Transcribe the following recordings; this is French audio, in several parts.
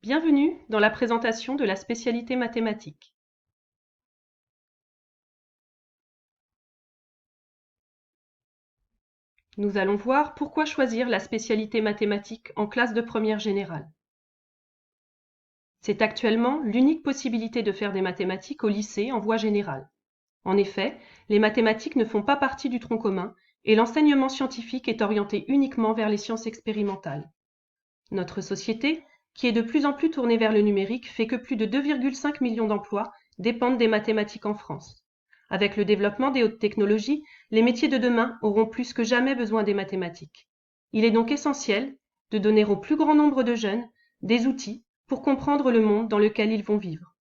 Bienvenue dans la présentation de la spécialité mathématiques. Nous allons voir pourquoi choisir la spécialité mathématiques en classe de première générale. C'est actuellement l'unique possibilité de faire des mathématiques au lycée en voie générale. En effet, les mathématiques ne font pas partie du tronc commun et l'enseignement scientifique est orienté uniquement vers les sciences expérimentales. Notre société, qui est de plus en plus tournée vers le numérique, fait que plus de 2,5 millions d'emplois dépendent des mathématiques en France. Avec le développement des hautes technologies, les métiers de demain auront plus que jamais besoin des mathématiques. Il est donc essentiel de donner au plus grand nombre de jeunes des outils pour comprendre le monde dans lequel ils vont vivre.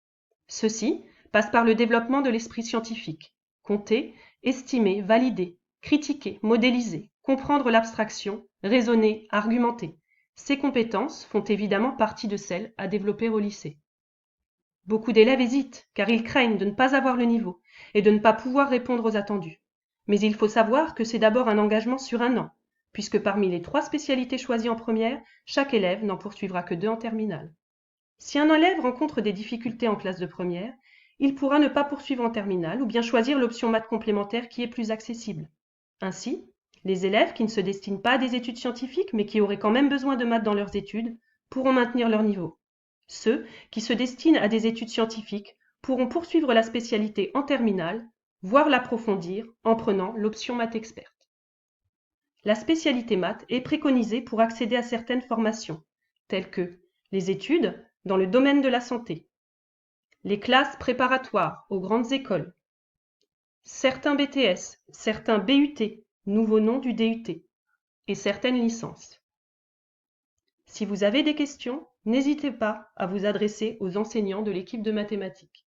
Ceci passe par le développement de l'esprit scientifique. Compter, estimer, valider, critiquer, modéliser, comprendre l'abstraction, raisonner, argumenter. Ces compétences font évidemment partie de celles à développer au lycée. Beaucoup d'élèves hésitent car ils craignent de ne pas avoir le niveau et de ne pas pouvoir répondre aux attendus. Mais il faut savoir que c'est d'abord un engagement sur un an, puisque parmi les 3 spécialités choisies en première, chaque élève n'en poursuivra que 2 en terminale. Si un élève rencontre des difficultés en classe de première, il pourra ne pas poursuivre en terminale ou bien choisir l'option maths complémentaire qui est plus accessible. Ainsi, les élèves qui ne se destinent pas à des études scientifiques mais qui auraient quand même besoin de maths dans leurs études pourront maintenir leur niveau. Ceux qui se destinent à des études scientifiques pourront poursuivre la spécialité en terminale, voire l'approfondir en prenant l'option maths experte. La spécialité maths est préconisée pour accéder à certaines formations, telles que les études dans le domaine de la santé, les classes préparatoires aux grandes écoles, certains BTS, certains BUT, nouveau nom du DUT, et certaines licences. Si vous avez des questions, n'hésitez pas à vous adresser aux enseignants de l'équipe de mathématiques.